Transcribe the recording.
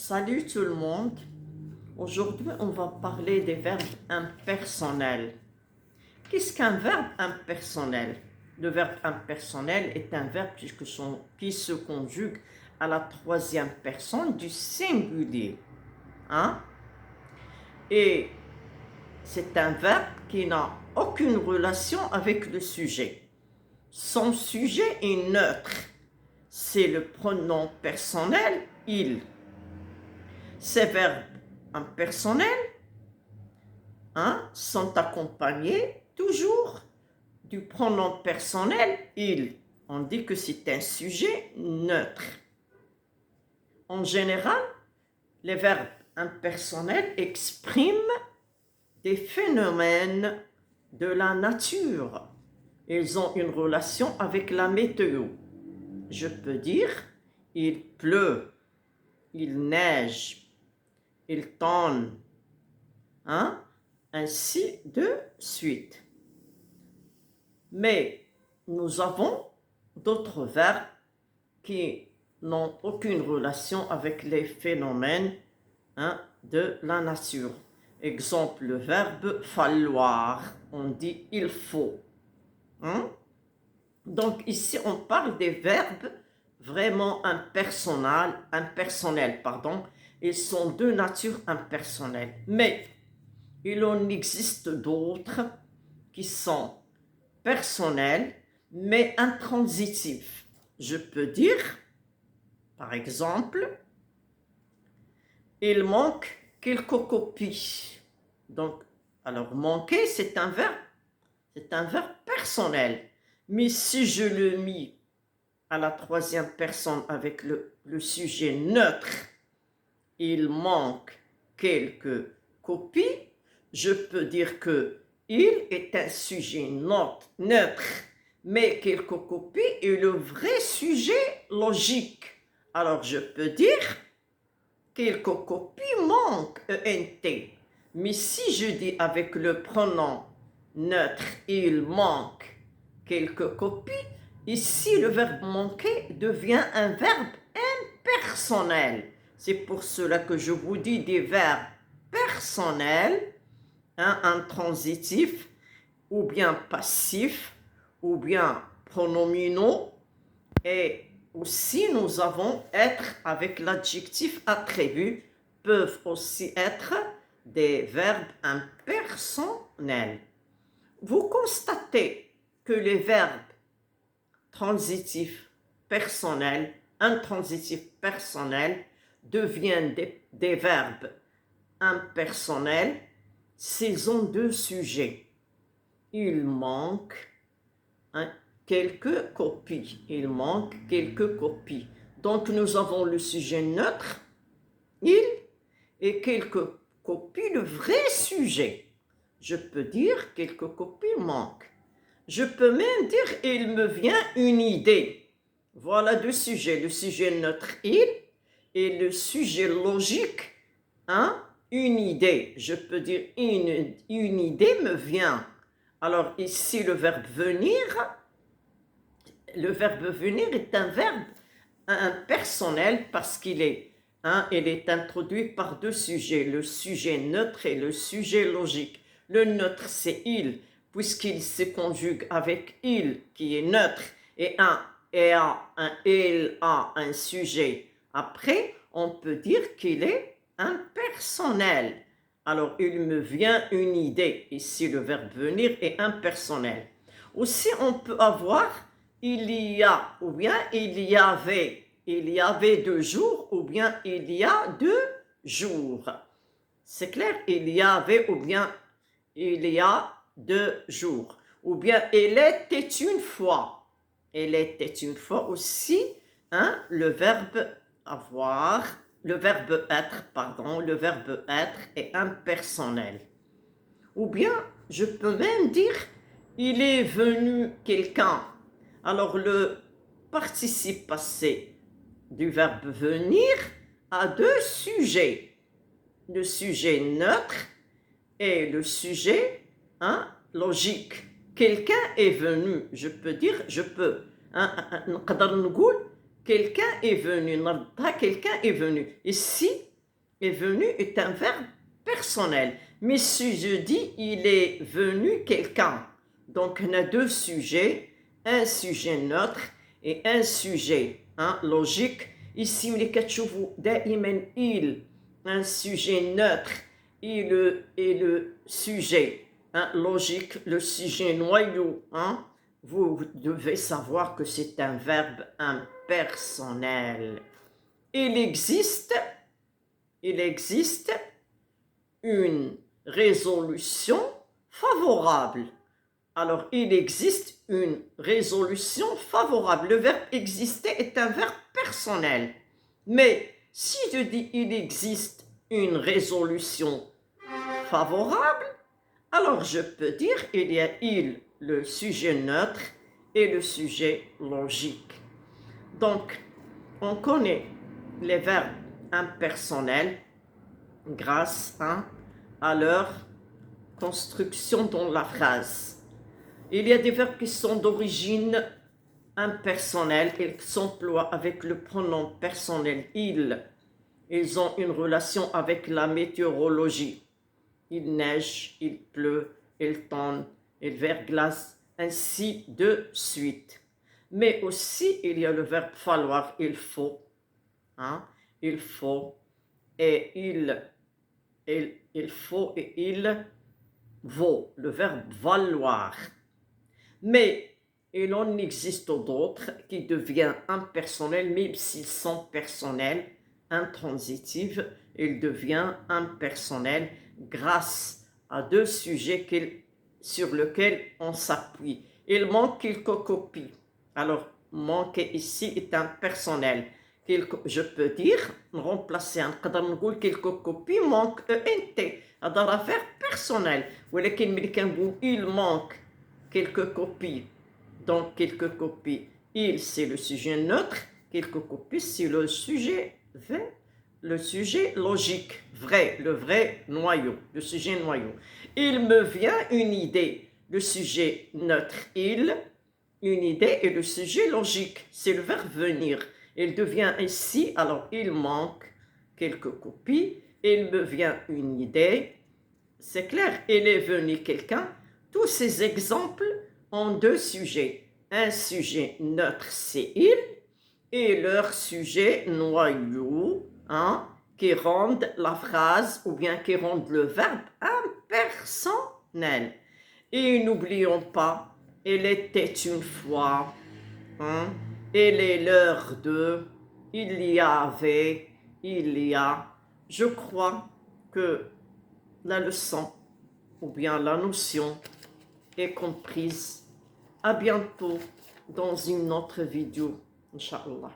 Salut tout le monde. Aujourd'hui, on va parler des verbes impersonnels. Qu'est-ce qu'un verbe impersonnel? Le verbe impersonnel est un verbe qui se conjugue à la troisième personne du singulier. Hein? Et c'est un verbe qui n'a aucune relation avec le sujet. Son sujet est neutre. C'est le pronom personnel « il ». Ces verbes impersonnels sont accompagnés toujours du pronom personnel « il ». On dit que c'est un sujet neutre. En général, les verbes impersonnels expriment des phénomènes de la nature. Ils ont une relation avec la météo. Je peux dire « il pleut »,« il neige », il tonne, ainsi de suite. Mais nous avons d'autres verbes qui n'ont aucune relation avec les phénomènes de la nature. Exemple, le verbe falloir, on dit il faut. Donc ici, on parle des verbes vraiment impersonnels. Ils sont de nature impersonnelle. Mais il en existe d'autres qui sont personnels, mais intransitifs. Je peux dire, par exemple, il manque quelques copies. Donc, alors manquer, c'est un verbe personnel. Mais si je le mis à la troisième personne avec le sujet neutre, il manque quelques copies, je peux dire que il est un sujet neutre, mais quelques copies est le vrai sujet logique. Alors je peux dire quelques copies manquent, ENT. Mais si je dis avec le pronom neutre, il manque quelques copies, ici le verbe manquer devient un verbe impersonnel. C'est pour cela que je vous dis des verbes personnels, intransitifs, ou bien passifs, ou bien pronominaux. Et aussi, nous avons être avec l'adjectif attribut, peuvent aussi être des verbes impersonnels. Vous constatez que les verbes transitifs personnels, intransitifs personnels, deviennent des verbes impersonnels s'ils ont deux sujets. Il manque quelques copies. Il manque quelques copies. Donc nous avons le sujet neutre, il, et quelques copies, le vrai sujet. Je peux dire quelques copies manquent. Je peux même dire il me vient une idée. Voilà deux sujets, le sujet neutre il et le sujet logique, une idée. Je peux dire une idée me vient. Alors ici le verbe venir est un verbe impersonnel parce qu'il est, il est introduit par deux sujets, le sujet neutre et le sujet logique. Le neutre c'est il, puisqu'il se conjugue avec il qui est neutre et il a un sujet. Après, on peut dire qu'il est impersonnel. Alors, il me vient une idée. Ici, le verbe venir est impersonnel. Aussi, on peut avoir il y a ou bien il y avait. Il y avait 2 jours ou bien il y a 2 jours. C'est clair? Il y avait ou bien il y a 2 jours. Ou bien il était une fois. Il était une fois aussi, le verbe avoir, le verbe être est impersonnel. Ou bien, je peux même dire, il est venu quelqu'un. Alors, le participe passé du verbe venir a 2 sujets. Le sujet neutre et le sujet logique. Quelqu'un est venu. Je peux dire, quelqu'un est venu. Quelqu'un est venu. Ici, est venu est un verbe personnel. Mais si je dis il est venu quelqu'un, donc on a deux sujets, un sujet neutre et un sujet logique. Ici, ملي كتشوفوا دائما il, un sujet neutre et le sujet logique, le sujet noyau, vous devez savoir que c'est un verbe impersonnel. Il existe une résolution favorable. Alors, il existe une résolution favorable. Le verbe exister est un verbe personnel. Mais si je dis il existe une résolution favorable, alors je peux dire il y a il, le sujet neutre, et le sujet logique. Donc, on connaît les verbes impersonnels grâce à leur construction dans la phrase. Il y a des verbes qui sont d'origine impersonnelle, ils s'emploient avec le pronom personnel il. Ils ont une relation avec la météorologie. Il neige, il pleut, il tonne, il verglace, ainsi de suite. Mais aussi, il y a le verbe falloir, il faut. Il faut et il faut et il vaut, le verbe valoir. Mais il en existe d'autres qui deviennent impersonnels, même s'ils sont personnels, intransitifs, ils deviennent impersonnels grâce à deux sujets sur lesquels on s'appuie. Il manque quelques copies. Alors, manquer ici est impersonnel. Je peux dire, remplacer quelques copies, manque ENT. هذا راه verbe personnel. ولكن ملي كنقول il manque quelques copies, donc quelques copies. Il, c'est le sujet neutre, quelques copies, c'est le sujet vrai, le sujet logique, vrai, le vrai noyau, le sujet noyau. Il me vient une idée, le sujet neutre, il, une idée et le sujet logique, c'est le verbe venir. Il devient ici, alors il manque quelques copies, il me vient une idée, c'est clair, il est venu quelqu'un. Tous ces exemples ont deux sujets. Un sujet neutre, c'est il, et leur sujet noyau, qui rendent la phrase ou bien qui rendent le verbe impersonnel. Et n'oublions pas, il était une fois, il est l'heure de, il y avait, il y a. Je crois que la leçon ou bien la notion est comprise. À bientôt dans une autre vidéo, Inch'Allah.